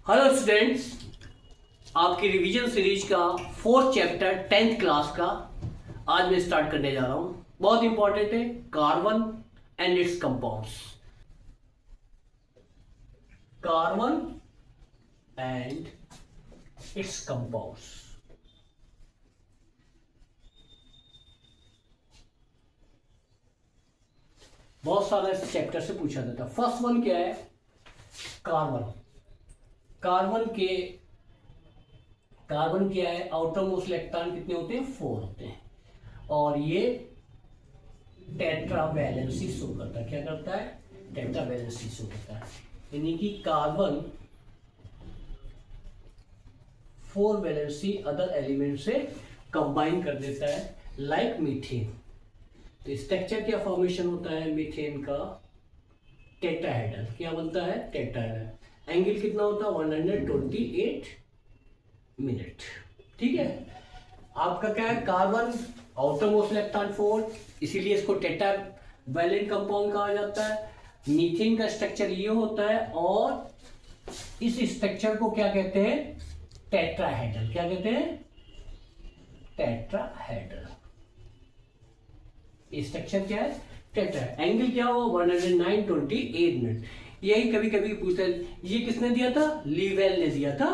Hello students, आपकी revision series का fourth chapter 10th class का आज मैं स्टार्ट करने जा रहा हूं। बहुत इंपॉर्टेंट है, carbon and it's compounds. Carbon and it's compounds. बहुत सारा इस चैप्टर से पूछा जाता है। फर्स्ट वन क्या है? कार्बन। कार्बन के कार्बन क्या है? आउटर मोस्ट इलेक्ट्रॉन कितने होते हैं? 4 होते हैं। और ये टेट्रा वैलेंसी शो करता है। क्या करता है? टेट्रा वैलेंसी शो करता है। यानी कि कार्बन 4 वैलेंसी अदर एलिमेंट से कंबाइन कर देता है, लाइक मीथेन। तो स्ट्रक्चर क्या फॉर्मेशन होता है मीथेन का? टेट्राहेड्रल। क्या बनता है? टेट्राहेड्रल। एंगल कितना होता है? 128 मिनट। ठीक है। आपका क्या है? कार्बन आउटर मोस्ट इलेक्ट्रॉन 4, इसीलिए इसको टेट्रा वैलेंट कंपाउंड कहा जाता है। मीथेन का स्ट्रक्चर ये होता है और इस स्ट्रक्चर को क्या कहते हैं? टेट्राहेड्रल। क्या कहते हैं? टेट्राहेड्रल। स्ट्रक्चर क्या है? टेट्रा। एंगल क्या हुआ? 109.28 मिनट। यही कभी कभी पूछते हैं, ये किसने दिया था? लीवेल ने दिया था।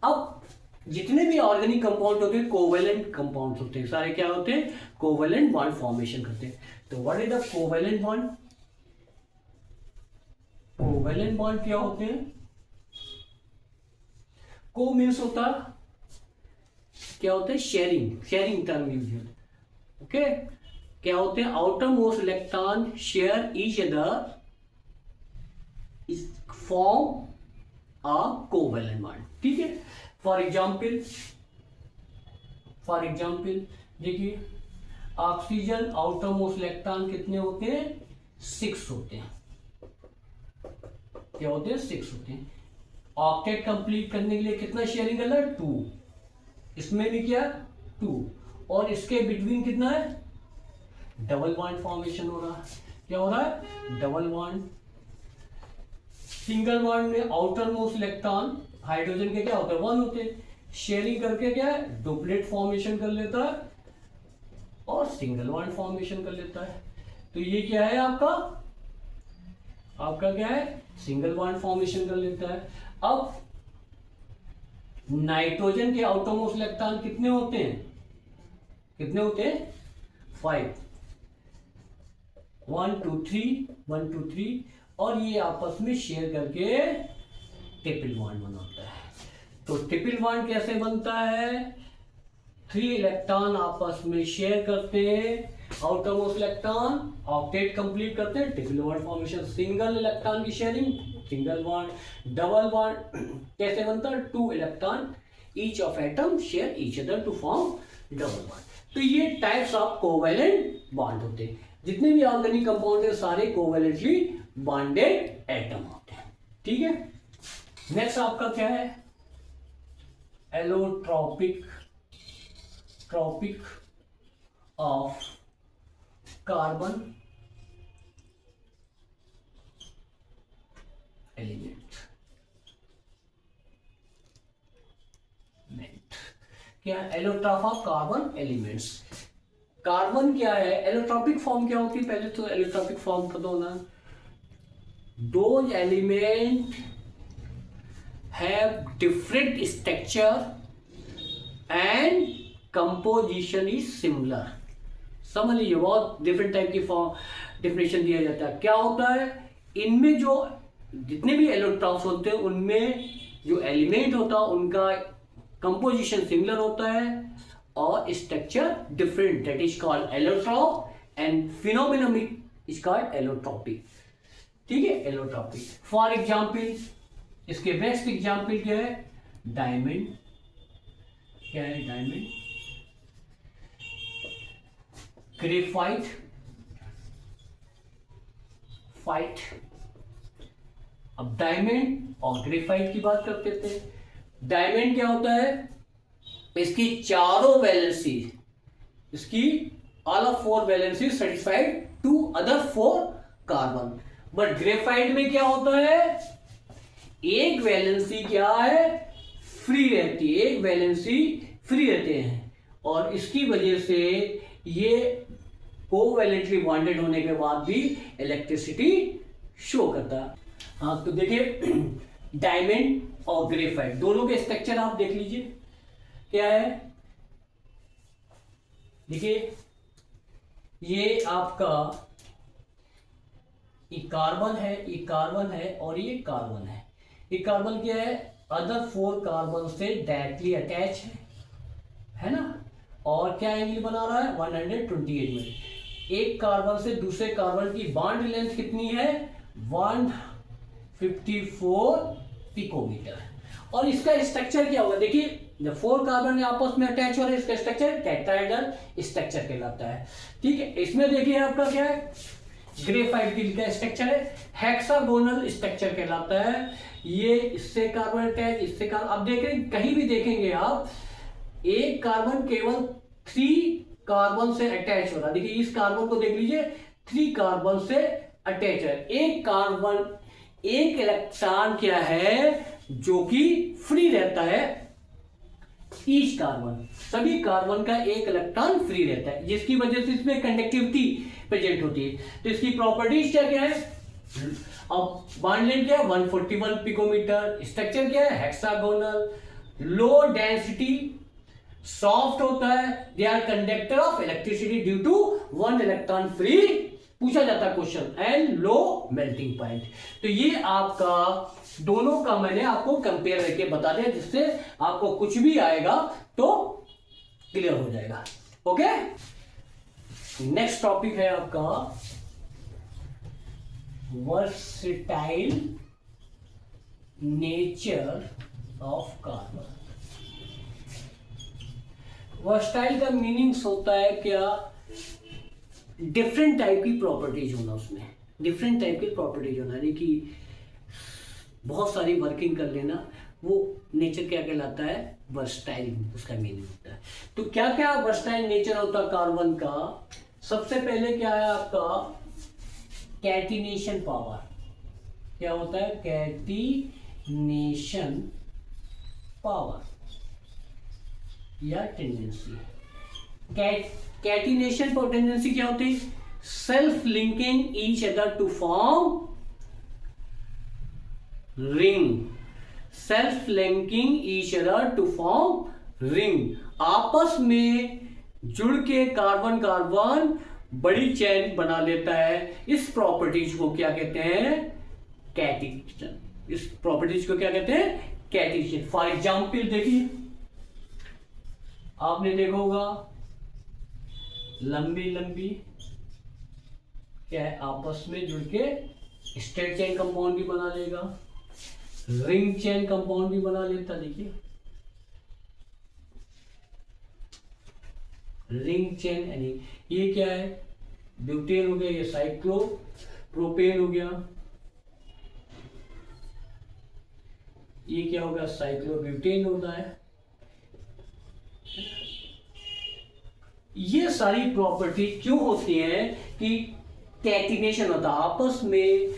अब जितने भी ऑर्गेनिक कंपाउंड होते हैं कोवेलेंट कंपाउंड होते हैं। सारे क्या होते हैं? कोवेलेंट बॉन्ड फॉर्मेशन करते हैं। तो what is the covalent bond? Covalent bond क्या होते हैं? को मीन्स होता क्या होता है? शेयरिंग। शेयरिंग टर्म यूज है। ओके। क्या होते हैं? Outermost electron share each other form a covalent bond. ठीक है। फॉर एग्जाम्पल देखिए, ऑक्सीजन आउटर मोस्ट इलेक्ट्रॉन कितने होते हैं? 6 होते हैं। क्या होते हैं? 6 होते हैं। ऑक्टेट कंप्लीट करने के लिए कितना शेयरिंग करना है? 2। इसमें भी क्या? 2। और इसके बिटवीन कितना है? डबल बॉन्ड फॉर्मेशन हो रहा है। क्या हो रहा है? Double bond. सिंगल बॉन्ड में आउटर मोस्ट इलेक्ट्रॉन हाइड्रोजन के क्या होते हैं? 1 होते हैं। शेयरिंग करके क्या है? डुप्लेट फॉर्मेशन कर लेता है और सिंगल बॉन्ड फॉर्मेशन कर लेता है। तो ये क्या है आपका क्या है? सिंगल बॉन्ड फॉर्मेशन कर लेता है। अब नाइट्रोजन के आउटर मोस्ट इलेक्ट्रॉन कितने होते हैं? 5। 1 2 3 और ये आपस में शेयर करके ट्रिपल बॉन्ड बनाता है। तो ट्रिपल बॉन्ड कैसे बनता है? 3 इलेक्ट्रॉन आपस में शेयर करते हैं, outermost electron octet complete करते हैं, triple bond formation. Single electron की sharing, single bond. Double bond कैसे बनता है? 2 electron each of atom share each other to form double bond. तो ये टाइप्स ऑफ कोवेलेंट बॉन्ड होते हैं। जितने भी ऑर्गेनिक कंपाउंड है सारे कोवेलेंटली बॉन्डेड एटम होते हैं। ठीक है। नेक्स्ट आपका क्या है? Allotropic of carbon element. क्या? Allotrope of carbon elements. Carbon क्या है? एलोट्रॉपिक फॉर्म क्या होती है? पहले तो एलोट्रॉपिक फॉर्म पता होना। Those element have different structure and composition is similar. समझ लीजिए, बहुत डिफरेंट टाइप की फॉर्म डिफिनेशन दिया जाता है। क्या होता है? इनमें जो जितने भी एलोट्रॉप्स होते हैं उनमें जो एलिमेंट होता है उनका कंपोजिशन सिमिलर होता है और structure different. That is called allotrope and phenomenon is called allotropic. ठीक है, एलोट्रॉपिक। फॉर एग्जाम्पल, इसके बेस्ट एग्जाम्पल क्या है? डायमंड। क्या है? डायमंड। Graphite, fight. अब डायमंड और ग्रेफाइट की बात करते थे। डायमंड क्या होता है? इसकी चारों वैलेंसी, इसकी all of 4 valency satisfied to other 4 carbon. But graphite में क्या होता है? एक वैलेंसी क्या है, फ्री रहती है, एक वैलेंसी फ्री रहते हैं, और इसकी वजह से ये कोवैलेंटली बॉन्डेड होने के बाद भी इलेक्ट्रिसिटी शो करता है। हाँ तो देखिए डायमंड और ग्रेफाइट दोनों के स्ट्रक्चर आप देख लीजिए क्या है। देखिए ये आपका ये कार्बन है, ये कार्बन है और ये कार्बन है। ये कार्बन क्या है, अदर 4 कार्बन से डायरेक्टली अटैच है ना, और क्या एंगल बना रहा है 128 में। एक कार्बन से दूसरे कार्बन की बॉन्ड लेंथ कितनी है 154 पिकोमीटर। और इसका स्ट्रक्चर क्या होगा, देखिए जब 4 कार्बन आपस में अटैच हो रहे हैं इसका स्ट्रक्चर टेट्राहेड्रल स्ट्रक्चर कहलाता है। ठीक है, इसमें देखिए आपका क्या है, ग्रेफाइट की का स्ट्रक्चर है हेक्सागोनल स्ट्रक्चर कहलाता है। ये इससे कार्बन अटैच, इससे कार्बन, अब देख रहे कहीं भी देखेंगे आप एक कार्बन केवल 3 कार्बन से अटैच हो रहा है। देखिए इस कार्बन को देख लीजिए 3 कार्बन से अटैच है। एक कार्बन, एक इलेक्ट्रॉन क्या है जो कि फ्री रहता है, ईच कार्बन, सभी कार्बन का एक इलेक्ट्रॉन फ्री रहता है, जिसकी वजह से इसमें कंडक्टिविटी प्रेजेंट होती है। तो इसकी प्रॉपर्टीज क्या क्या है, अब बॉन्ड लेंथ क्या है 141 पिकोमीटर, स्ट्रक्चर क्या है हेक्सागोनल, लो डेंसिटी, सॉफ्ट होता है, they are conductor of electricity due to 1 electron free, पूछा जाता है question, and low melting point. तो ये आपका दोनों का मैंने आपको कंपेयर करके बता दिया, जिससे आपको कुछ भी आएगा तो क्लियर हो जाएगा। ओके, नेक्स्ट टॉपिक है आपका versatile nature of carbon. Versatile का मीनिंग्स होता है क्या, डिफरेंट टाइप की प्रॉपर्टीज होना, उसमें डिफरेंट टाइप की प्रॉपर्टीज होना, यानी कि बहुत सारी वर्किंग कर लेना, वो नेचर क्या कहलाता है वर्सेटाइल, उसका मीनिंग होता है। तो क्या क्या वर्सेटाइल नेचर होता है कार्बन का, सबसे पहले क्या है आपका कैटिनेशन पावर। क्या होता है कैटिनेशन पावर या टेंडेंसी। कैटिनेशन पर टेंडेंसी क्या होती है, self linking each other to form ring, self linking each other to form ring, आपस में जुड़ के कार्बन कार्बन बड़ी चेन बना लेता है। इस प्रॉपर्टीज को क्या कहते हैं कैटिनेशन, इस प्रॉपर्टीज को क्या कहते हैं कैटिनेशन। फॉर एग्जाम्पल देखिए आपने देखा होगा लंबी लंबी क्या है आपस में जुड़ के स्ट्रेट चेन कंपाउंड भी बना लेगा, रिंग चेन कंपाउंड भी बना लेता। देखिए रिंग चेन, यानी ये क्या है ब्यूटेन हो गया, ये साइक्लो प्रोपेन हो गया, ये क्या होगा साइक्लोब्यूटेन होता है। ये सारी प्रॉपर्टी क्यों होती है कि कैटिनेशन होता है आपस में,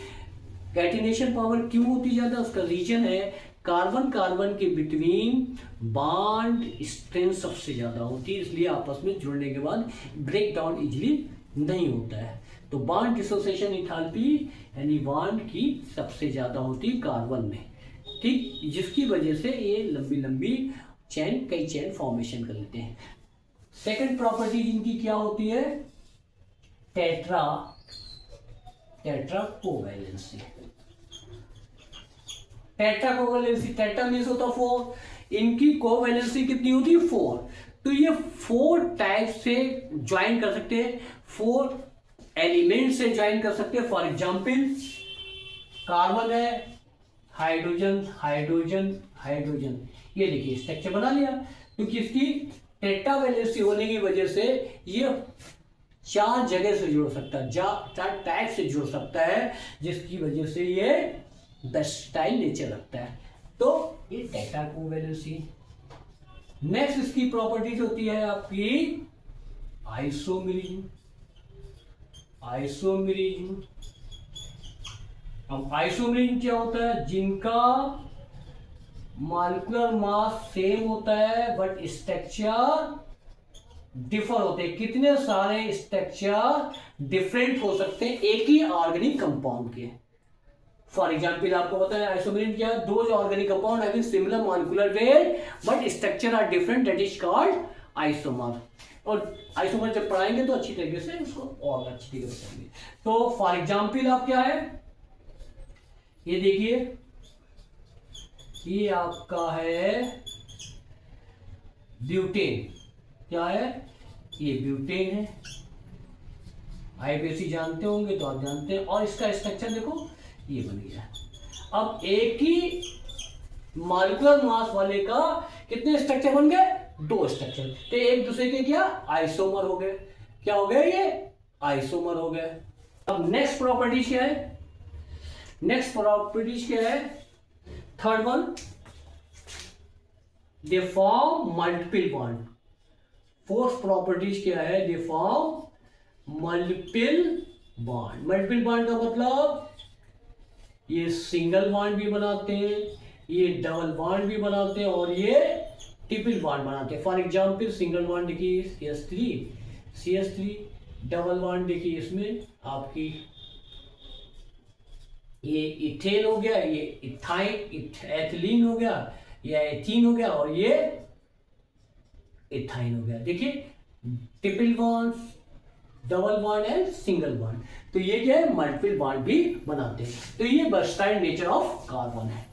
कैटिनेशन पावर क्यों होती ज्यादा, उसका रीजन है कार्बन कार्बन के बिटवीन बॉन्ड स्ट्रेंथ सबसे ज्यादा होती है, इसलिए आपस में जुड़ने के बाद ब्रेक डाउन इजिली नहीं होता है। तो बॉन्ड डिसोसिएशन एंथैल्पी यानी बॉन्ड की सबसे ज्यादा होती है कार्बन में, ठीक, जिसकी वजह से ये लंबी लंबी चेन, कई चेन फॉर्मेशन कर लेते हैं। सेकंड प्रॉपर्टी इनकी क्या होती है tetra covalency. Tetra covalency, tetra means होता है 4, इनकी कोवैलेंसी कितनी होती है 4। तो ये 4 टाइप से ज्वाइन कर सकते हैं, 4 एलिमेंट से ज्वाइन कर सकते हैं। फॉर एग्जाम्पल कार्बन है, हाइड्रोजन हाइड्रोजन हाइड्रोजन, ये देखिए स्ट्रक्चर बना लिया, क्योंकि इसकी टेट्रा वैलेंसी होने की वजह से ये 4 जगह से जुड़ सकता है, 4 टाइप से जुड़ सकता है, जिसकी वजह से ये वर्सेटाइल नेचर रखता है। तो ये टेट्रा कोवैलेंसी। नेक्स्ट इसकी प्रॉपर्टीज होती है आपकी आइसोमेरिज्म। आइसोमेरिज्म, अब आइसोमरीन क्या होता है? जिनका मॉलिक्यूलर मास सेम होता है बट स्ट्रक्चर डिफर होते हैं। कितने सारे स्ट्रक्चर डिफरेंट हो सकते हैं एक ही ऑर्गेनिक कंपाउंड के। फॉर एग्जाम्पल आपको पता है आइसोमरीन क्या है? दो organic compound having similar molecular weight but structure are different, that is called isomer. और आइसोमर जब पढ़ाएंगे तो अच्छी तरीके से उसको और अच्छी तरीके से पढ़ेंगे। तो फॉर एग्जाम्पल आप क्या है, ये देखिए, ये आपका है ब्यूटेन। क्या है? ये ब्यूटेन है। आईपीसी जानते होंगे तो आप जानते हैं। और इसका स्ट्रक्चर देखो, ये बन गया। अब एक ही मॉलिक्यूलर मास वाले का कितने स्ट्रक्चर बन गए? दो स्ट्रक्चर। तो एक दूसरे के क्या? आइसोमर हो गए। क्या हो गए? ये आइसोमर हो गए। अब नेक्स्ट प्रॉपर्टीज क्या है? नेक्स्ट प्रॉपर्टीज क्या है? Third one, they form multiple bond. Fourth properties क्या है? They form multiple bond. Multiple bond का मतलब ये सिंगल बॉन्ड भी बनाते हैं, ये डबल बॉन्ड भी बनाते हैं और ये ट्रिपल बॉन्ड बनाते हैं। फॉर एग्जांपल सिंगल बॉन्ड देखिए CH3, डबल बॉन्ड देखिए इसमें आपकी ये इथेन हो गया, ये एथिलीन हो गया, ये एथीन हो गया और ये इथाइन हो गया। देखिए triple bond, double bond and single bond. तो ये क्या है? मल्टीपल बॉन्ड भी बनाते हैं। तो ये वर्सटाइल नेचर ऑफ कार्बन है।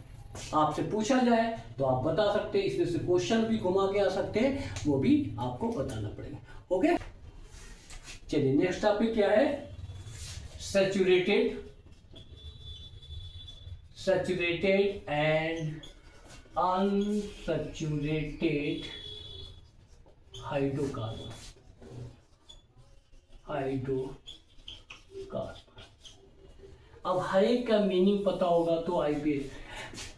आपसे पूछा जाए तो आप बता सकते हैं, इसमें से क्वेश्चन भी घुमा के आ सकते हैं, वो भी आपको बताना पड़ेगा। ओके, चलिए नेक्स्ट टॉपिक क्या है? Saturated and unsaturated hydrocarbon. अब हर एक का मीनिंग पता होगा तो आईपीएस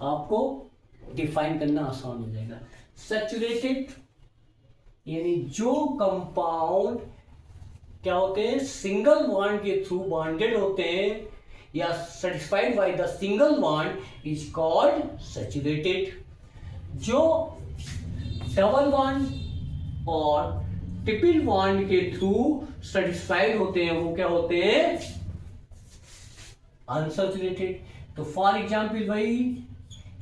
आपको डिफाइन करना आसान हो जाएगा। सैचुरेटेड यानी जो कंपाउंड क्या होते हैं? सिंगल बॉन्ड के थ्रू बॉन्डेड होते हैं या satisfied by the single bond is called saturated. जो डबल बॉन्ड और ट्रिपल बॉन्ड के थ्रू सेटिस्फाइड होते हैं वो क्या होते हैं? अनसैचुरेटेड। तो फॉर एग्जांपल भाई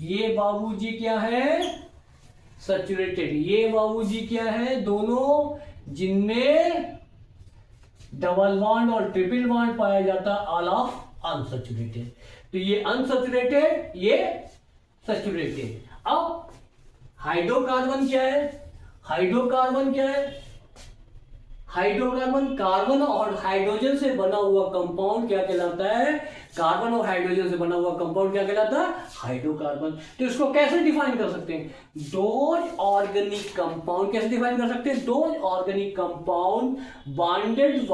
ये बाबूजी क्या है? सैचुरेटेड। ये बाबूजी क्या है? दोनों जिनमें डबल बॉन्ड और ट्रिपल बॉन्ड पाया जाता है, ऑल ऑफ अनसैचुरेटेड। तो ये अनसैचुरेटेड, ये सैचुरेटेड। अब हाइड्रोकार्बन क्या है? हाइड्रोकार्बन कार्बन और हाइड्रोजन से बना हुआ कंपाउंड क्या कहलाता है? कार्बन और हाइड्रोजन से बना हुआ कंपाउंड क्या कहलाता है? हाइड्रोकार्बन। तो इसको कैसे डिफाइन कर सकते हैं? Those organic compound. कैसे डिफाइन कर सकते हैं? Those organic compound bonded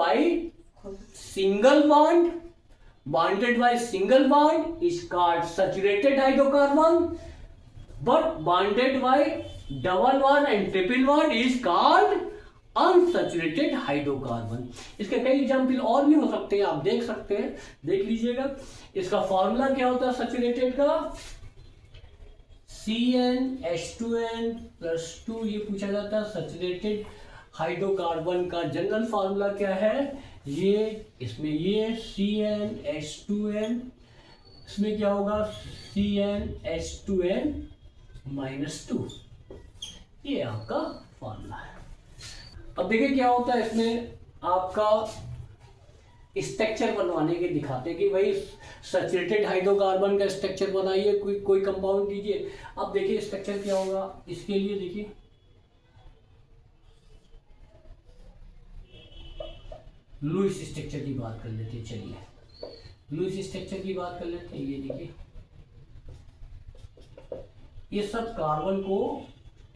by single bond is called saturated hydrocarbon, but bonded bye double bond and triple bond is called unsaturated hydrocarbon. इसके कई एग्जाम्पल और भी हो सकते हैं, आप देख सकते हैं, देख लीजिएगा। इसका फॉर्मूला क्या होता है सैचुरेटेड का? CnH2n+2 ये पूछा जाता है। सैचुरेटेड हाइड्रोकार्बन का जनरल फार्मूला क्या है? ये इसमें ये CnH2n, इसमें क्या होगा? CnH2n-2। ये आपका फार्मूला है। अब देखिए क्या होता है इसमें, आपका स्ट्रक्चर बनवाने के दिखाते हैं कि भाई सैचुरेटेड हाइड्रोकार्बन का स्ट्रक्चर बनाइए, कोई कंपाउंड दीजिए। अब देखिए स्ट्रक्चर क्या होगा इसके लिए। देखिए लुईस स्ट्रक्चर की बात कर लेते हैं। चलिए लुईस स्ट्रक्चर की बात कर लेते हैं। ये देखिए ये सब कार्बन को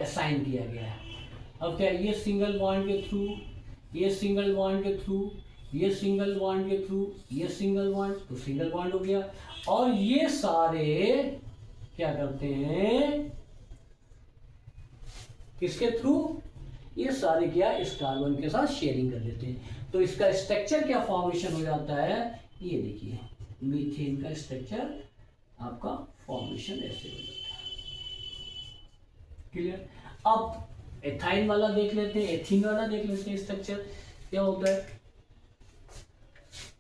असाइन किया गया है। अब क्या, ये सिंगल बॉन्ड के थ्रू, ये सिंगल बॉन्ड के थ्रू, ये सिंगल बॉन्ड के थ्रू, ये सिंगल बॉन्ड, तो सिंगल बॉन्ड हो गया। और ये सारे क्या करते हैं? किसके थ्रू? ये सारे क्या इस कार्बन के साथ शेयरिंग कर लेते हैं। तो इसका स्ट्रक्चर क्या फॉर्मेशन हो जाता है? ये देखिए मीथेन का स्ट्रक्चर आपका फॉर्मेशन ऐसे हो जाता है। क्लियर। अब एथाइन वाला देख लेते हैं, एथीन वाला देख लेते हैं स्ट्रक्चर क्या होता है।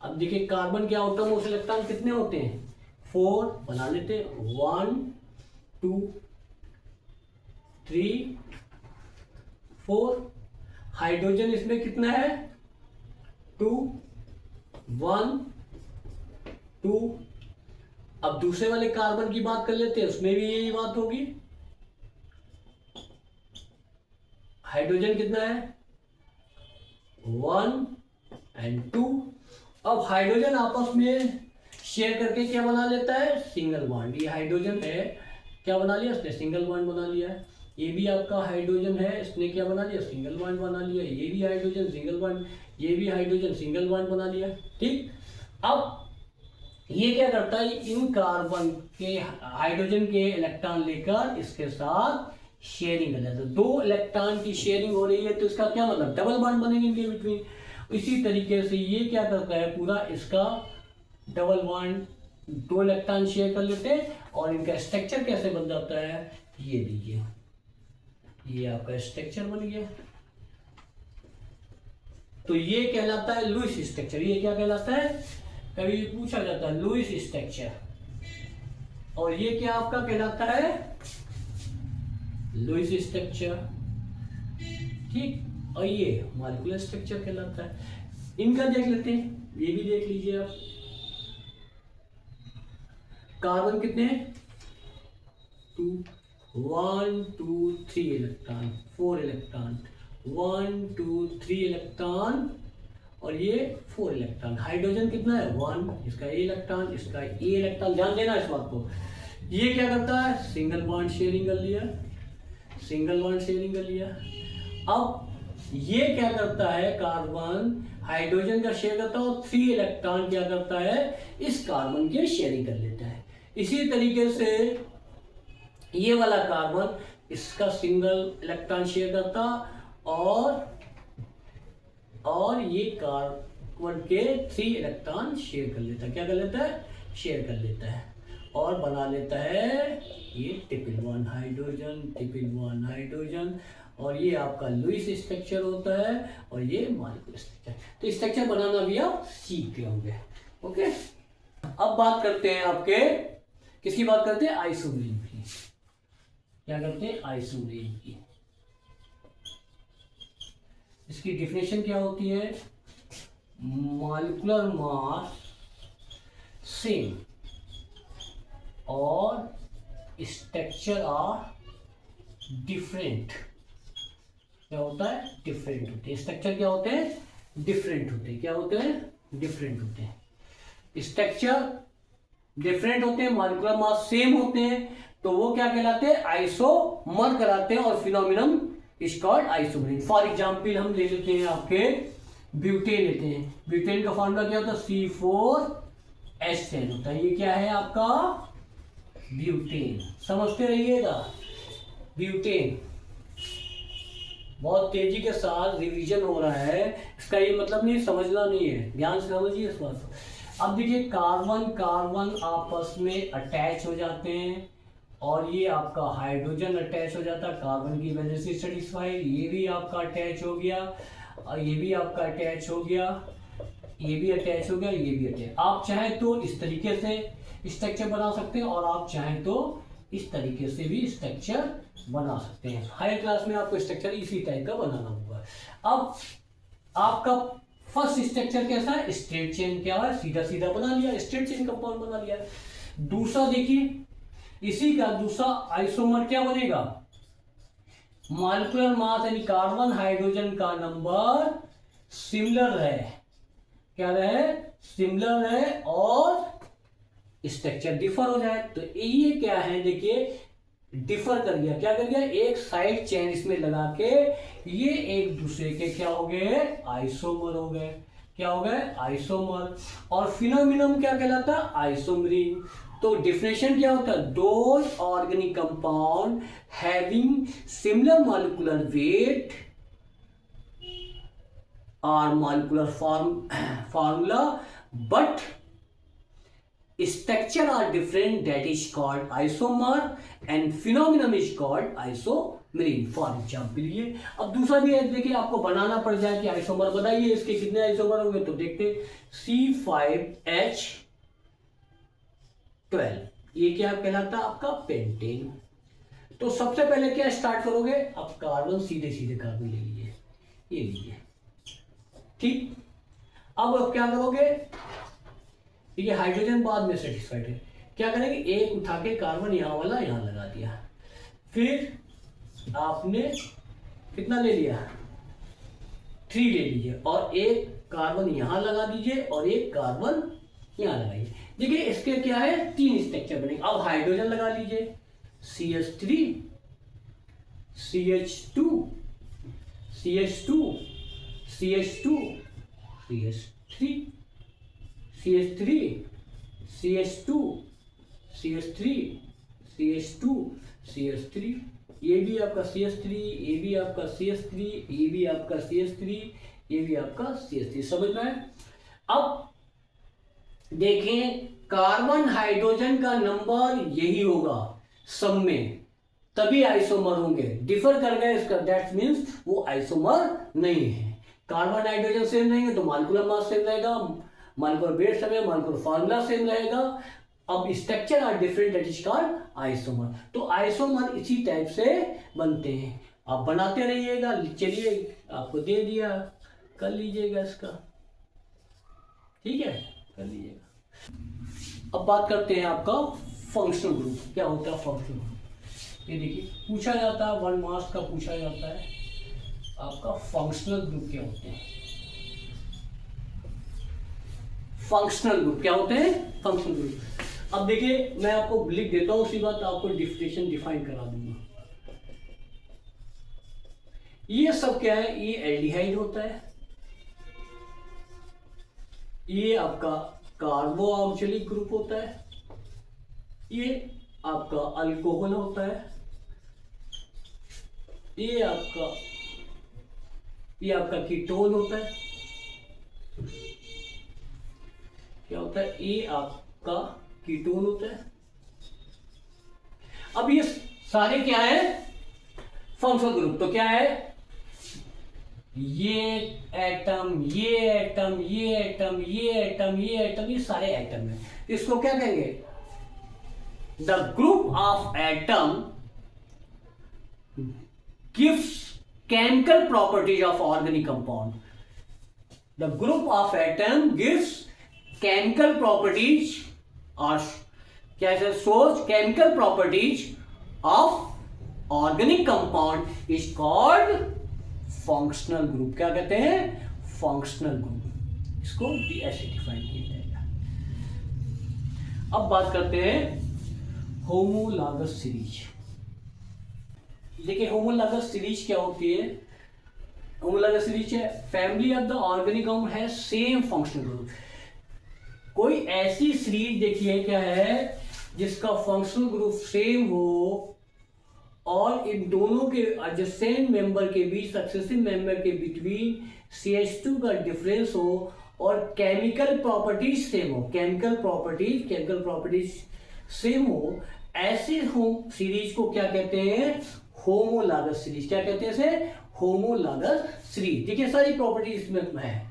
अब देखिए कार्बन के आउटर मोस्ट इलेक्ट्रॉन कितने होते हैं, 4 बना लेते हैं, 1 2 3 4। हाइड्रोजन इसमें कितना है, 2 1 2। अब दूसरे वाले कार्बन की बात कर लेते हैं, उसमें भी यही बात होगी। हाइड्रोजन कितना है, 1 और 2। अब हाइड्रोजन आपस में शेयर करके क्या बना लेता है, सिंगल बॉन्ड। ये हाइड्रोजन है, क्या बना लिया इसने, सिंगल बॉन्ड बना लिया है। ये भी आपका हाइड्रोजन है, इसने क्या बना लिया, सिंगल बॉन्ड बना लिया। ये भी हाइड्रोजन सिंगल बॉन्ड, ये भी हाइड्रोजन सिंगल बॉन्ड बना लिया। ठीक। अब ये क्या करता है, इन कार्बन के हाइड्रोजन के इलेक्ट्रॉन लेकर इसके साथ शेयरिंग कर जाता है। 2 इलेक्ट्रॉन की शेयरिंग हो रही है तो इसका क्या मतलब, डबल बॉन्ड बनेंगे इनके बिटवीन। इसी तरीके से ये क्या करता है, पूरा इसका डबल बॉन्ड 2 इलेक्ट्रॉन शेयर कर लेते हैं। और इनका स्ट्रक्चर कैसे बन जाता है, ये देखिए, ये आपका स्ट्रक्चर बन गया। तो ये कहलाता है लुईस स्ट्रक्चर। ये क्या कहलाता है, कभी पूछा जाता है लुईस स्ट्रक्चर। और ये क्या आपका कहलाता है, लुईस स्ट्रक्चर। ठीक। और ये मॉलिक्यूलर स्ट्रक्चर कहलाता है। इनका देख लेते हैं, ये भी देख लीजिए आप। कार्बन कितने हैं, 2 1 2 3 इलेक्ट्रॉन, 4 इलेक्ट्रॉन, 1 2 3 इलेक्ट्रॉन और ये 4 इलेक्ट्रॉन। हाइड्रोजन कितना है, 1, इसका ए इलेक्ट्रॉन, इसका ए इलेक्ट्रॉन। ध्यान देना इस बात को। ये क्या करता है, सिंगल बॉन्ड शेयरिंग कर लिया, सिंगल बॉन्ड शेयरिंग कर लिया। अब ये क्या करता है, कार्बन हाइड्रोजन का शेयर करता है और 3 इलेक्ट्रॉन क्या करता है, इस कार्बन के शेयरिंग कर लेता है। इसी तरीके से ये वाला कार्बन इसका सिंगल इलेक्ट्रॉन शेयर करता और ये कार्बन के 3 इलेक्ट्रॉन शेयर कर लेता है। क्या कर लेता है, शेयर कर लेता है और बना लेता है ये triple bond hydrogen, triple bond hydrogen. और ये आपका लुईस स्ट्रक्चर होता है और ये मॉलिक्यूलर स्ट्रक्चर। तो स्ट्रक्चर बनाना भी आप सीख गए होंगे। ओके। अब बात करते हैं आपके, किसकी बात करते हैं, आइसोमरीन की। क्या करते हैं, आइसोमरीन की। इसकी डिफिनेशन क्या होती है, मॉलिक्यूलर मास सेम और स्ट्रक्चर आर डिफरेंट। क्या होता है, डिफरेंट होते हैं। स्ट्रक्चर क्या होते हैं, डिफरेंट होते हैं। क्या होते हैं, डिफरेंट होते हैं। स्ट्रक्चर डिफरेंट होते हैं, मॉलिक्यूलर मास सेम होते हैं, तो वो क्या कहलाते हैं, आइसोमर कहलाते हैं। और phenomenon is called isomerism. For example हम ले लेते हैं आपके ब्यूटेन लेते हैं। ब्यूटेन का फॉर्मूला क्या होता है, C4H10 होता है। ये क्या है आपका, ब्यूटेन। समझते रहिएगा, ब्यूटेन। बहुत तेजी के साथ रिवीजन हो रहा है, इसका ये मतलब नहीं समझना नहीं है, ध्यान से समझिए इस बात को। अब देखिए कार्बन कार्बन आपस में अटैच हो जाते हैं और ये आपका हाइड्रोजन अटैच हो जाता है कार्बन की वजह से सेटिस्फाइड। ये भी आपका अटैच हो गया और ये भी आपका अटैच हो गया, ये भी अटैच हो गया, ये भी अटैच। आप चाहें तो इस तरीके से स्ट्रक्चर बना सकते हैं और आप चाहें तो इस तरीके से भी स्ट्रक्चर बना सकते हैं। हायर क्लास में आपको स्ट्रक्चर इसी टाइप का बनाना होगा। अब आपका फर्स्ट स्ट्रक्चर कैसा है, स्ट्रेट चेन। क्या है, सीधा सीधा बना लिया, स्ट्रेट चेन कंपाउंड बना लिया। दूसरा देखिए, इसी का दूसरा आइसोमर क्या बनेगा, मॉलिक्यूलर मास यानी कार्बन हाइड्रोजन का नंबर सिमिलर रहे। क्या रहे, सिमिलर रहे और स्ट्रक्चर डिफर हो जाए। तो ये क्या है, देखिए डिफर कर गया। क्या कर गया, एक साइड चेन इसमें लगा के ये एक दूसरे के क्या हो गए, आइसोमर हो गए। क्या हो गए, आइसोमर। और फिनोमिनन क्या कहलाता है, आइसोमरीन। तो डिफिनेशन क्या होता है, those organic compound having similar molecular weight और molecular formula but structure are different, that is called isomer, and phenomenon is called isomerism. For example ये अब दूसरा भी है, देखिए आपको बनाना पड़ जाए कि आइसोमर बनाइए, इसके कितने आइसोमर होंगे तो देखते C5H12, ये क्या कहलाता है आपका पेंटेन। तो सबसे पहले क्या स्टार्ट करोगे, आप कार्बन सीधे सीधे कार्बन ले लीजिए, ये लीजिए, ठीक। अब आप क्या करोगे, ये हाइड्रोजन बाद में सेटिस्फाइड है, क्या करेंगे, एक उठा के कार्बन यहां वाला यहां लगा दिया, फिर आपने कितना ले लिया 3 ले लीजिए, और एक कार्बन यहां लगा दीजिए और एक कार्बन यहां लगाइए। देखिए इसके क्या है 3 स्ट्रक्चर बनेंगे। अब हाइड्रोजन लगा लीजिए, CH3 CH2 CH2 CH2 CH3 CH3 CH2 CH3 CH2 CH3, ये भी आपका CH3, ये भी आपका CH3, ये भी आपका CH3, ये भी आपका CH3, समझ में। अब देखें कार्बन हाइड्रोजन का नंबर यही होगा सब में, तभी आइसोमर होंगे, डिफर कर गए इसका, दैट मीन्स वो आइसोमर नहीं है। कार्बन हाइड्रोजन सेम नहीं है तो मॉलिक्यूलर मास सेम रहेगा, मॉलिक्यूलर वेट सेम है, मॉलिक्यूलर फार्मूला सेम रहेगा। अब structure are different, that is called isomer. तो आइसोमर इसी टाइप से बनते हैं, आप बनाते रहिएगा। चलिए आपको दे दिया, कर लीजिएगा इसका, ठीक है, कर लीजिएगा। अब बात करते हैं आपका फंक्शनल ग्रुप, क्या होता है फंक्शनल ग्रुप। ये देखिए पूछा जाता है, 1 मार्क्स का पूछा जाता है आपका फंक्शनल ग्रुप क्या होते हैं। फंक्शनल ग्रुप क्या होते हैं, फंक्शनल ग्रुप। अब देखिए मैं आपको लिख देता हूं, उसी बात आपको डिफिनेशन डिफाइन करा दूंगा। ये सब क्या है, ये एल्डिहाइड होता है, ये आपका कार्बोऑक्सिलिक ग्रुप होता है, ये आपका अल्कोहल होता है, ये आपका कीटोन होता है, क्या होता है, ये आपका कीटोन होता है। अब ये सारे क्या है फंक्शनल ग्रुप। तो क्या है, ये एटम, ये एटम, ये एटम, ये एटम, ये एटम, ये सारे एटम है। इसको क्या कहेंगे, the group of atom gives chemical properties of organic compound. The group of atom gives chemical properties और क्या है, source chemical properties of organic compound is called functional group. क्या कहते हैं, फंक्शनल ग्रुप। इसको ऐसे डिफाइन किया जाएगा। अब बात करते हैं होमोलॉगस सीरीज। देखिए होमोलॉगस सीरीज क्या होती है। होमोलॉगस सीरीज है family of the organic compound है सेम फंक्शनल ग्रुप। कोई ऐसी सीरीज देखिए क्या है जिसका फंक्शनल ग्रुप सेम हो और इन दोनों के एडजेसेंट मेंबर के बीच, सक्सेसिव मेंबर के बिटवीन CH2 का डिफरेंस हो और केमिकल प्रॉपर्टीज सेम हो, केमिकल प्रॉपर्टीज सेम हो, ऐसे सीरीज को क्या कहते हैं, होमोलॉगस सीरीज। क्या कहते हैं इसे, होमोलॉगस सीरीज। देखिए सारी प्रॉपर्टीज इसमें है,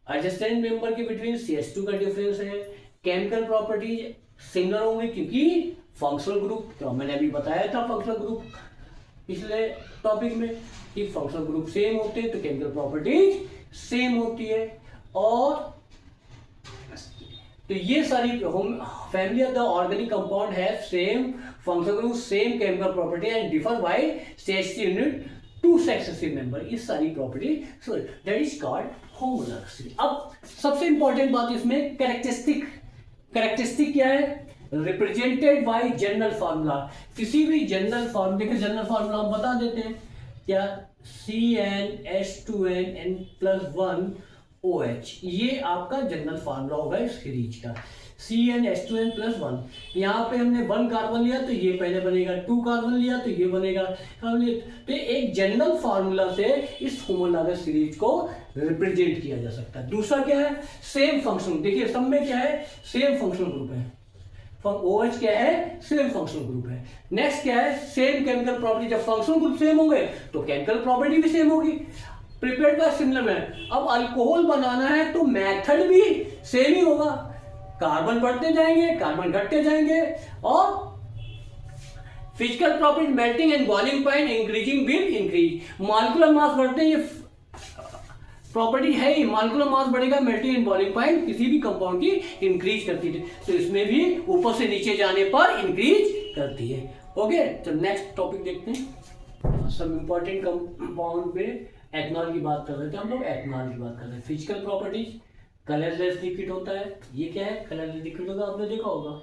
एडजेसेंट मेंबर के बिटवीन CH2 का डिफरेंस है, केमिकल प्रॉपर्टीज सिमिलर होंगे क्योंकि फंक्शनल ग्रुप, तो मैंने अभी बताया था फंक्शनल ग्रुप पिछले टॉपिक में कि फंक्शनल ग्रुप सेम होते हैं तो केमिकल प्रॉपर्टीज सेम होती है। और तो ये सारी family of the organic compound है same functional group, same chemical property and differ by CH3 unit to successive member. इस सारी property so that is called homologous series. अब सबसे इंपॉर्टेंट बात इसमें कैरेक्टरिस्टिक क्या है, रिप्रेजेंटेड बाय जनरल फार्मूला। किसी भी जनरल फार्मूला, देखिए जनरल फार्मूला हम बता देते हैं क्या, CnH2n+1OH, ये आपका जनरल फार्मूला होगा इस सीरीज का, CnH2n+1। यहाँ पे हमने 1 कार्बन लिया तो ये पहले बनेगा, 2 कार्बन लिया तो ये बनेगा। तो एक जनरल फार्मूला से इस होमोलॉगस सीरीज को रिप्रेजेंट किया जा सकता है। दूसरा क्या है, सेम फंक्शन। देखिए सब में क्या है, सेम फंक्शनल ग्रुप है, OH क्या है, सेम फंक्शनल ग्रुप है। नेक्स्ट क्या है, सेम केमिकल प्रॉपर्टी। जब फंक्शनल ग्रुप सेम होंगे तो केमिकल प्रॉपर्टी भी सेम होगी। Prepared by similar method. अब अल्कोहल बनाना है तो मेथड भी सेम ही होगा। कार्बन बढ़ते जाएंगे, कार्बन घटते जाएंगे, और physical property melting and boiling point increasing will increase. Molecular mass बढ़ते हैं, ये प्रॉपर्टी है ही। मॉलिक्यूलर मास बढ़ेगा, मेल्टिंग एंड बॉइलिंग पॉइंट किसी भी कंपाउंड की इंक्रीज करती है, तो इसमें भी ऊपर से नीचे जाने पर इंक्रीज करती है। ओके, तो नेक्स्ट टॉपिक देखते हैं। सब इंपॉर्टेंट कंपाउंड पे एथनॉल की बात कर रहे थे हम लोग। एथनॉल की बात कर रहे हैं। फिजिकल प्रॉपर्टीज, कलरलेस लिक्विड होता है। ये क्या है, कलरलेस लिक्विड होगा, आपने देखा होगा।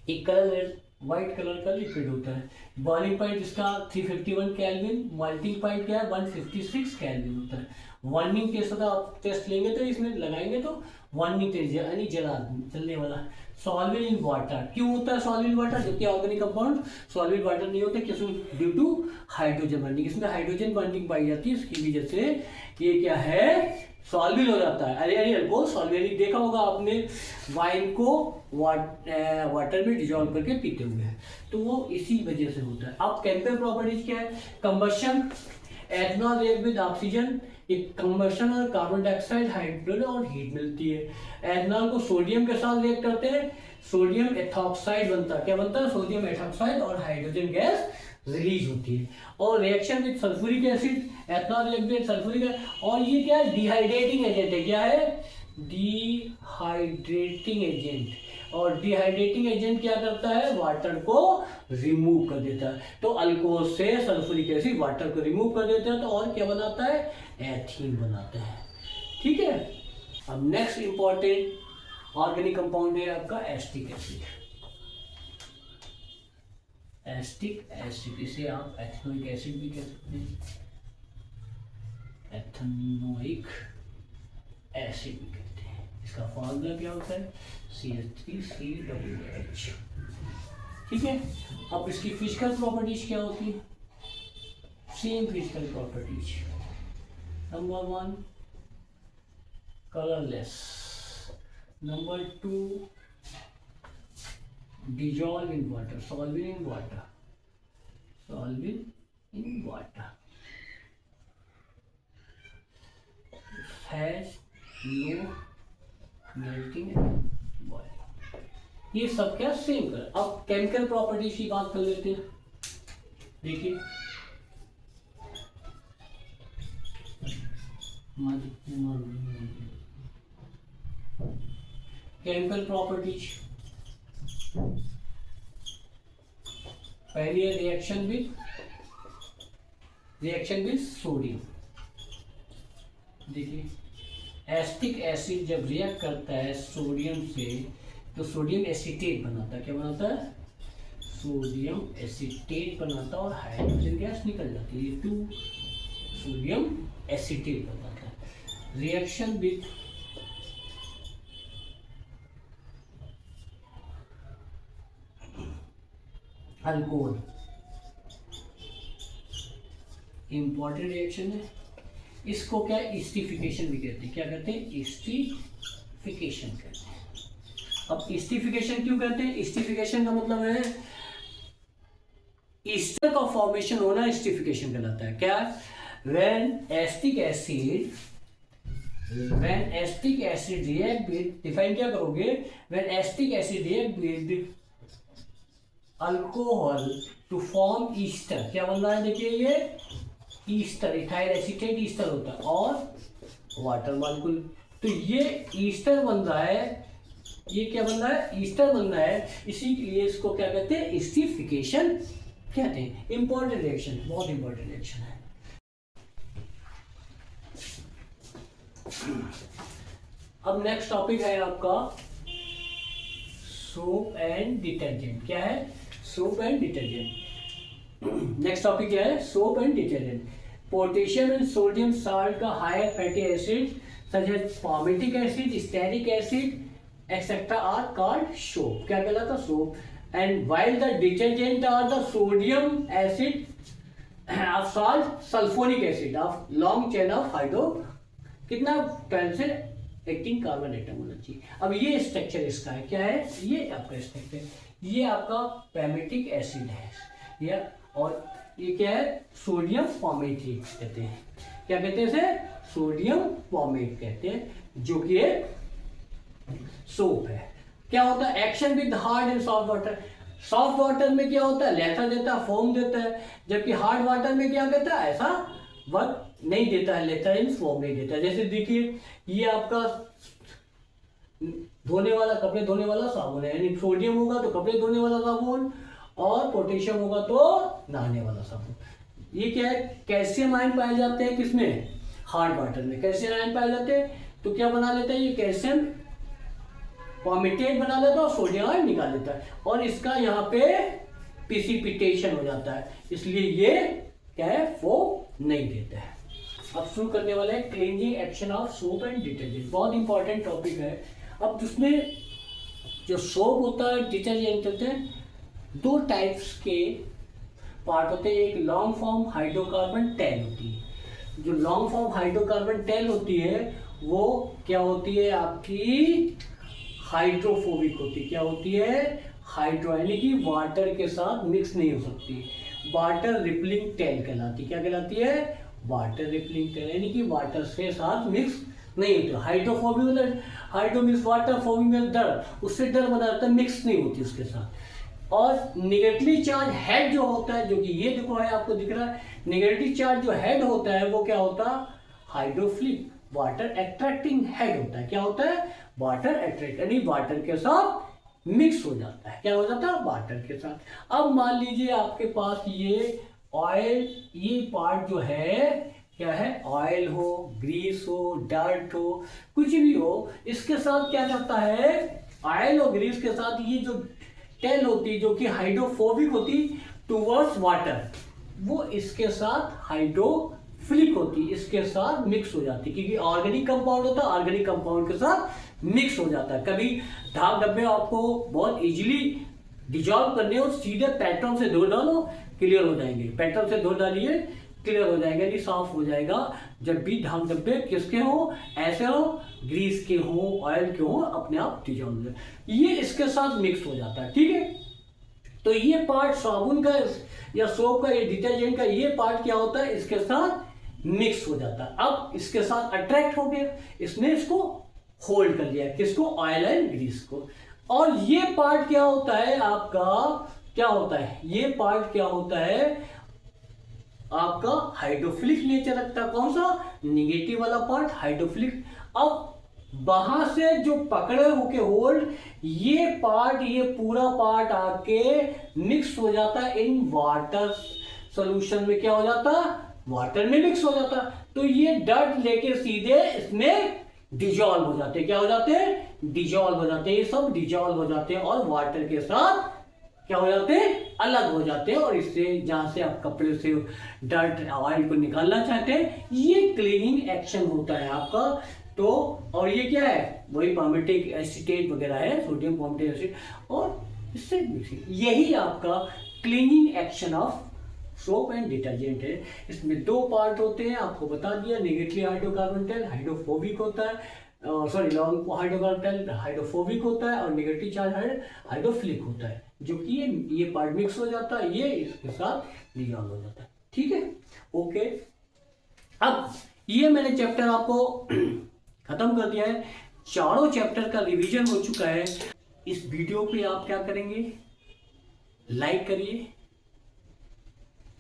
एक कलरलेस व्हाइट कलर का लिक्विड होता है। बॉइलिंग पॉइंट इसका 351 केल्विन, मेल्टिंग पॉइंट क्या है 156 केल्विन होता है। वार्निंग टेस्ट होता है, आप टेस्ट लेंगे तो इसमें लगाएंगे तो वार्निंग टेस्ट यानी जलने वाला। सॉल्वेबल इन वाटर, क्यों होता है सॉल्वेबल वाटर, जबकि ऑर्गेनिक कंपाउंड सॉल्वेबल वाटर नहीं होते, किस ड्यू टू हाइड्रोजन बॉन्डिंग। इसमें हाइड्रोजन बॉन्डिंग पाई जाती है, इसकी वजह से ये क्या है, सॉल्वेबल हो जाता है। अरे अल्कोहल सॉल्वेबल देखा होगा आपने, वाइन को वाटर में डिजोल्व करके पीते हुए, तो वो इसी वजह से होता है। अब केमिकल प्रॉपर्टीज क्या है, combustion, ethanol react with oxygen, एक कंबशन और कार्बन डाइऑक्साइड, हाइड्रोजन और हीट मिलती है। एथनॉल को सोडियम के साथ रिएक्ट करते हैं, सोडियम एथॉक्साइड बनता है। क्या बनता है, सोडियम एथॉक्साइड, और हाइड्रोजन गैस रिलीज होती है। और reaction with sulphuric acid, ethanol react with sulphuric, और ये क्या है, डिहाइड्रेटिंग एजेंट है। क्या है, डिहाइड्रेटिंग एजेंट। और डिहाइड्रेटिंग एजेंट क्या करता है, वाटर को रिमूव कर देता है। तो अल्कोहल से सल्फ्यूरिक एसिड वाटर को रिमूव कर देता है, तो और क्या बनाता है, एथीन बनाता है। ठीक है। अब नेक्स्ट इंपॉर्टेंट ऑर्गेनिक कंपाउंड है आपका एसिटिक एसिड। एसिटिक एसिड, इसे आप एथेनोइक एसिड भी कह सकते हैं, एथेनोइक एसिड भी कहते हैं। इसका फॉर्मूला क्या होता है, CH3COOH। ठीक है। अब इसकी फिजिकल प्रॉपर्टीज क्या होती है, same physical properties. Number 1 colourless, number 2 dissolve in water, solving in water, solving in water, has no melting and boiling। ये सब क्या सेम कर। अब केमिकल प्रॉपर्टीज की बात कर लेते हैं। देखिए केमिकल प्रॉपर्टीज, पहली है रिएक्शन विद सोडियम। देखिए एसिटिक एसिड जब रिएक्ट करता है सोडियम से तो सोडियम एसीटेट बनाता है। क्या बनाता है, सोडियम एसीटेट बनाता है, और हाइड्रोजन गैस निकल जाती है, ये 2 सोडियम एसीटेट बनाता है। Reaction with alcohol, important reaction है। इसको क्या एस्टिफिकेशन भी कहते हैं। क्या कहते हैं, एस्टिफिकेशन कहते हैं। अब एस्टिफिकेशन क्यों कहते हैं, एस्टिफिकेशन का मतलब है ईस्टर का फॉर्मेशन होना, एस्टिफिकेशन कहलाता है। क्या, when acetic acid react with, define क्या करोगे, when acetic acid react with alcohol to form ester. क्या बन रहा है, देखिए ये ईस्टर, इथाइल एसीटेट ईस्टर होता है, और वाटर मॉलिक्यूल, तो ये ईस्टर बन रहा है। ये क्या बन रहा है, ईस्टर बन रहा है, इसी के लिए इसको क्या कहते हैं, एस्टिफिकेशन कहते हैं। इंपॉर्टेंट रिएक्शन, बहुत इंपॉर्टेंट रिएक्शन है। अब नेक्स्ट टॉपिक है आपका सोप एंड डिटर्जेंट। क्या है, soap and detergent. Next topic क्या है, soap and detergent. Potassium and sodium salt का higher fatty acid such as palmitic acid, stearic acid etcetera are called soap. क्या कहलाता, soap. And while the detergent are the sodium acid of salt, sulphonic acid of long chain of hydro, कितना 12 से acting carbon atom होना चाहिए। अब ये structure इसका है, क्या है, ये आपका स्ट्रक्चर, ये आपका पैमेटिक एसिड है, या और ये क्या है, सोडियम पॉमेट कहते हैं। क्या कहते हैं इसे, सोडियम पॉमेट कहते हैं, जो कि सोप है। क्या होता है, action with hard and soft water. Soft water में क्या होता है, लेथर देता है, फोम देता है, जबकि हार्ड वाटर में क्या देता है, ऐसा वर्क नहीं देता है, लेथर इन फोम नहीं देता है। जैसे देखिए ये आपका धोने वाला, कपड़े धोने वाला साबुन है, यानी सोडियम होगा तो कपड़े धोने वाला साबुन, और पोटेशियम होगा तो नहाने वाला साबुन। ये क्या है, कैल्शियम आयन पाए जाते हैं किसमें, हार्ड वाटर में कैल्शियम आयन पाए जाते हैं, तो क्या बना लेता है, ये कैल्शियम पॉमेटेट बना लेता है और सोडियम आयन निकाल लेता है, और इसका यहाँ पे प्रेसिपिटेशन हो जाता है, इसलिए ये क्या है, फोम नहीं देता है। अब शुरू करने वाले हैं cleaning action of soap and detergent, बहुत इंपॉर्टेंट टॉपिक है। अब उसमें जो सोप होता है, डिटर्जेंट होते हैं, दो टाइप्स के पार्ट होते हैं। एक लॉन्ग फॉर्म हाइड्रोकार्बन टेल होती है। जो लॉन्ग फॉर्म हाइड्रोकार्बन टेल होती है वो क्या होती है, आपकी हाइड्रोफोबिक होती है। क्या होती है, हाइड्रो, यानी कि वाटर के साथ मिक्स नहीं हो सकती। वाटर रिपलिंग टेल कहलाती, क्या कहलाती है, वाटर रिपलिंग टेल, यानी कि वाटर के साथ मिक्स नहीं होती। हाइड्रोफोबिक मतलब hydro means water, phobic means डर, उससे डर बना रहता है, मिक्स नहीं होती उसके साथ। और निगेटिवली चार्ज हेड जो होता है, जो कि ये देखो है, आपको दिख रहा है, निगेटिव चार्ज जो हेड होता है वो क्या होता है, हाइड्रोफिलिक, वाटर अट्रैक्टिंग हेड होता है। क्या होता है, वाटर अट्रैक्ट, यानी वाटर के साथ मिक्स हो जाता है। क्या हो जाता है, वाटर के साथ। अब मान लीजिए आपके पास ये ऑयल, ये पार्ट जो है क्या है, ऑयल हो, ग्रीस हो, डर्ट हो, कुछ भी हो, इसके साथ क्या करता है, ऑयल और ग्रीस के साथ ये जो टेल होती, जो कि हाइड्रोफोबिक होती टुवर्ड्स वाटर, वो इसके साथ हाइड्रोफिलिक होती, इसके साथ मिक्स हो जाती, क्योंकि ऑर्गेनिक कंपाउंड होता है, ऑर्गेनिक कंपाउंड के साथ मिक्स हो जाता है। कभी धाग डब्बे आपको बहुत इजीली डिजॉल्व करने हो, सीधे पेट्रोल से धो डालो, क्लियर हो जाएंगे। पेट्रोल से धो डालिए, क्लियर हो जाएगा, यानी साफ हो जाएगा। जब भी धाग डब्बे किसके हो, ऐसे हो, ग्रीस के हो, ऑयल के हो, अपने आप डिजॉल्व हो जाए, ये इसके साथ मिक्स हो जाता है। ठीक है, तो ये पार्ट साबुन का या सोप का, ये डिटर्जेंट का ये पार्ट क्या होता है, इसके साथ मिक्स हो जाता है। अब इसके साथ अट्रैक्ट हो गया, इसने इसको होल्ड कर लिया, किसको, ऑयल एंड ग्रीस को। और ये पार्ट क्या होता है आपका, क्या होता है, ये पार्ट क्या होता है आपका, हाइड्रोफिलिक नेचर रखता है। कौन सा, निगेटिव वाला पार्ट हाइड्रोफिलिक। अब वहां से जो पकड़े होके होल्ड, ये पार्ट, ये पूरा पार्ट आके मिक्स हो जाता है इन वाटर सॉल्यूशन में। क्या हो जाता है, वाटर में मिक्स हो जाता है। तो ये डर्ट लेके सीधे इसमें डिजॉल्व हो जाते हैं। क्या हो जाते हैं, डिजॉल्व हो जाते हैं, ये सब डिजॉल्व हो जाते हैं और वाटर के साथ क्या हो जाते हैं, अलग हो जाते हैं। और इससे जहां से आप कपड़े से डर्ट ऑयल को निकालना चाहते हैं, ये क्लीनिंग एक्शन होता है आपका। तो और ये क्या है, वही पामेटिक एसिटेट वगैरह है, सोडियम पामेटिक एसिड, और इससे यही आपका cleaning action of soap and detergent है। इसमें दो पार्ट होते हैं, आपको बता दिया, नेगेटिव हाइड्रोकार्बन टेल हाइड्रोफोबिक होता है, sorry long hydrocarbon tail hydrophobic होता है, और नेगेटिव चार्ज हाइड्रोफिलिक होता है, जो कि ये पार्ट मिक्स हो जाता है, ये इसके साथ डिजॉल्व हो जाता है। ठीक है, ओके। अब ये मैंने चैप्टर आपको खत्म कर दिया है, चारों चैप्टर का रिवीजन हो चुका है। इस वीडियो पे आप क्या करेंगे, लाइक करिए,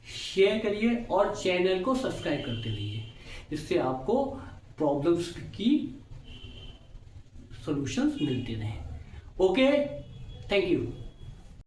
शेयर करिए और चैनल को सब्सक्राइब करते रहिए, इससे आपको प्रॉब्लम्स की सॉल्यूशंस मिलते रहें। Okay, thank you.